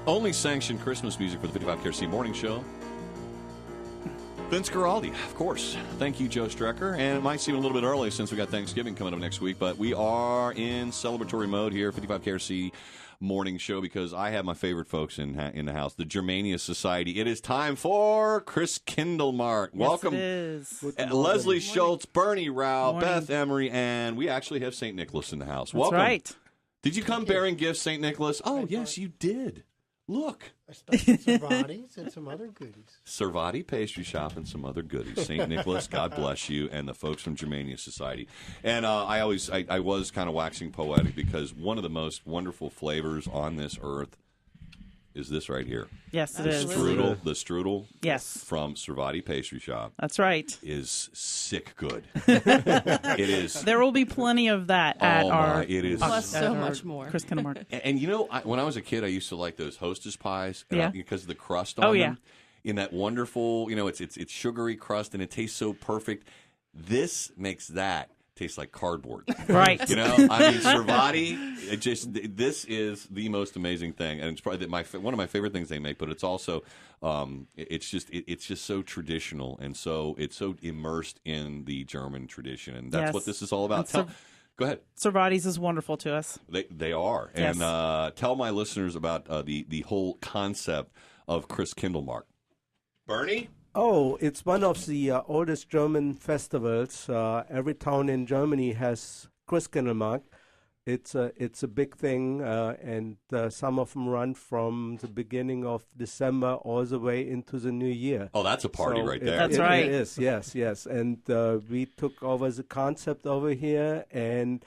Only sanctioned Christmas music for the 55 KRC Morning Show. Vince Guaraldi, of course. Thank you, Joe Strecker. And it might seem a little bit early since we got Thanksgiving coming up next week, but we are in celebratory mode here, 55 KRC Morning Show, because I have my favorite folks in the house, the Germania Society. It is time for Christkindlmarkt. Welcome. Yes, it is. Leslie Schultz, Bernie Rao, Beth Emery, and we actually have St. Nicholas in the house. That's Welcome. right. Did you come bearing gifts, St. Nicholas? Oh, yes, you did. Look. I stuck some Cervantes and some other goodies. Cervati Pastry Shop and some other goodies. St. Nicholas, God bless you, and the folks from Germania Society. And I was kind of waxing poetic because one of the most wonderful flavors on this earth is this right here. Yes, it the is. The strudel Yes. from Cervati Pastry Shop. That's right. Is sick good. It is. There will be plenty of that at our it is. Plus so much more. Christkindlmarkt. And you know, when I was a kid, I used to like those Hostess pies because of the crust on Oh, them. yeah. In that wonderful, it's sugary crust and it tastes so perfect. This makes that taste like cardboard. Right. I mean, Cervati, this is the most amazing thing. And it's probably one of my favorite things they make, but it's also, it's just so traditional. And so it's so immersed in the German tradition. And that's what this is all about. Go ahead. Cervati's is wonderful to us. They are. Yes. And tell my listeners about the whole concept of Christkindlmarkt. Bernie? Oh, it's one of the oldest German festivals. Every town in Germany has Christkindlmarkt. It's a big thing, and some of them run from the beginning of December all the way into the new year. Oh, that's a party right there. That's right. It is, yes. And we took over the concept over here, and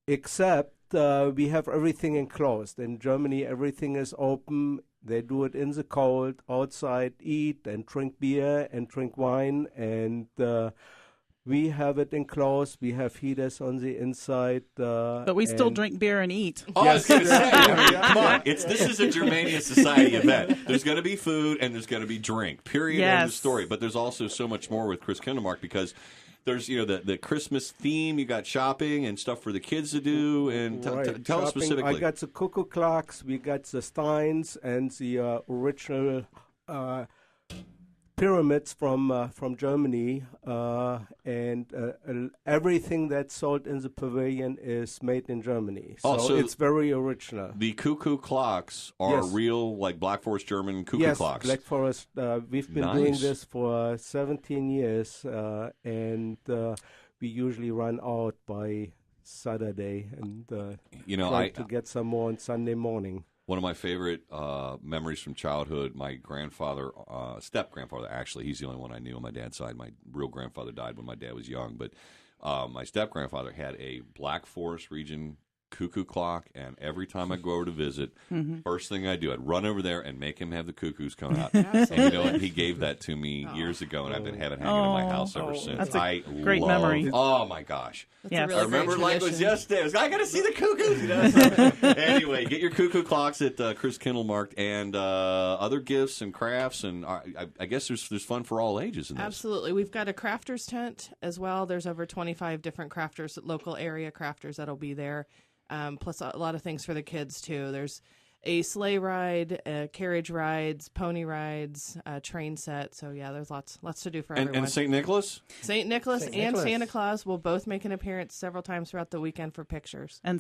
except we have everything enclosed. In Germany, everything is open. They do it in the cold, outside, eat and drink beer and drink wine, and we have it enclosed. We have heaters on the inside. But we still drink beer and eat. Oh, I was going to say, come on. This is a Germania Society event. There's going to be food and there's going to be drink. Period. End of story. But there's also so much more with Christkindlmarkt because there's the Christmas theme. You got shopping and stuff for the kids to do. And tell us specifically. I got the cuckoo clocks. We got the steins and the original pyramids from Germany, and everything that's sold in the pavilion is made in Germany. So it's very original. The cuckoo clocks are real, like Black Forest German cuckoo clocks. Yes, Black Forest. We've been doing this for 17 years, and we usually run out by Saturday and try to get some more on Sunday morning. One of my favorite memories from childhood, my grandfather, step-grandfather, actually, he's the only one I knew on my dad's side. My real grandfather died when my dad was young, but my step-grandfather had a Black Forest region cuckoo clock, and every time I go over to visit, first thing I do, I'd run over there and make him have the cuckoos come out. And he gave that to me years ago, and I've been having it hanging in my house ever since. That's a great memory. Oh my gosh! Yes. Really I remember like it was yesterday. I got to see the cuckoos. So, anyway, get your cuckoo clocks at Christkindlmarkt and other gifts and crafts, and I guess there's fun for all ages in this. Absolutely, we've got a crafters tent as well. There's over 25 different crafters, local area crafters that'll be there. Plus a lot of things for the kids, too. There's a sleigh ride, carriage rides, pony rides, train set. So, yeah, there's lots to do for everyone. And St. Nicholas? St. Nicholas and Santa Claus will both make an appearance several times throughout the weekend for pictures. And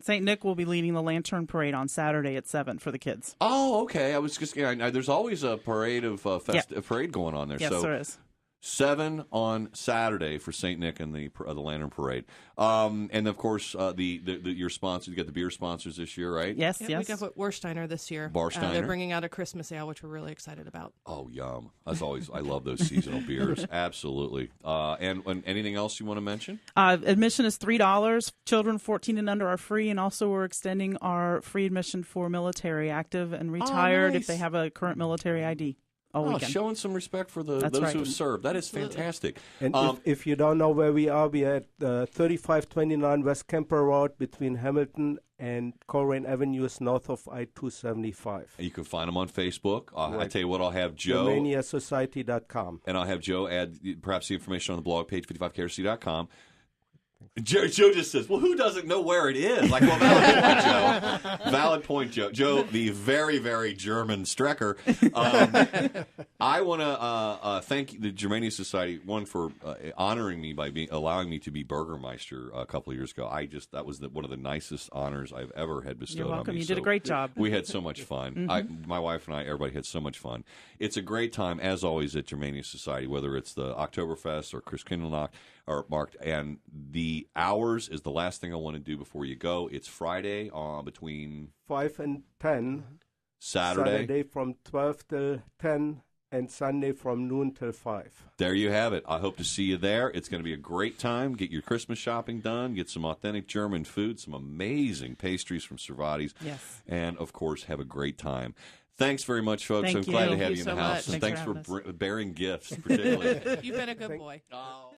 St. Nick will be leading the Lantern Parade on Saturday at 7 for the kids. Oh, okay. I was just there's always a parade of a parade going on there. Yes, there is. 7 on Saturday for St. Nick and the Lantern Parade. And, of course, your sponsors, you got the beer sponsors this year, right? Yes. We got Warsteiner this year. Warsteiner. They're bringing out a Christmas ale, which we're really excited about. Oh, yum. As always, I love those seasonal beers. Absolutely. And anything else you want to mention? Admission is $3. Children 14 and under are free, and also we're extending our free admission for military, active and retired if they have a current military ID. Showing some respect for those who have served. That is fantastic. And if you don't know where we are at 3529 West Kemper Road between Hamilton and Coleraine Avenues north of I-275. You can find them on Facebook. I tell you what, I'll have Joe. GermaniaSociety.com. And I'll have Joe add perhaps the information on the blog page, 55krc.com. Joe just says, well, who doesn't know where it is? Like, well, valid point, Joe. valid point, Joe. Joe, the very, very German Strecker. I want to thank the Germania Society, one, for honoring me by allowing me to be Burgermeister a couple of years ago. That was one of the nicest honors I've ever had bestowed You're welcome. on me. You did a great job. We had so much fun. My wife and I, everybody had so much fun. It's a great time, as always, at Germania Society, whether it's the Oktoberfest or Christkindlmarkt, and the hours is the last thing I want to do before you go. It's Friday between 5 and 10. Saturday from 12 till 10, and Sunday from noon till 5. There you have it. I hope to see you there. It's going to be a great time. Get your Christmas shopping done. Get some authentic German food, some amazing pastries from Cervati's. Yes. And, of course, have a great time. Thanks very much, folks. Thank I'm glad to you. have Thank you you in the so house. much. And Thanks thanks for for bearing gifts, particularly. You've been a good boy.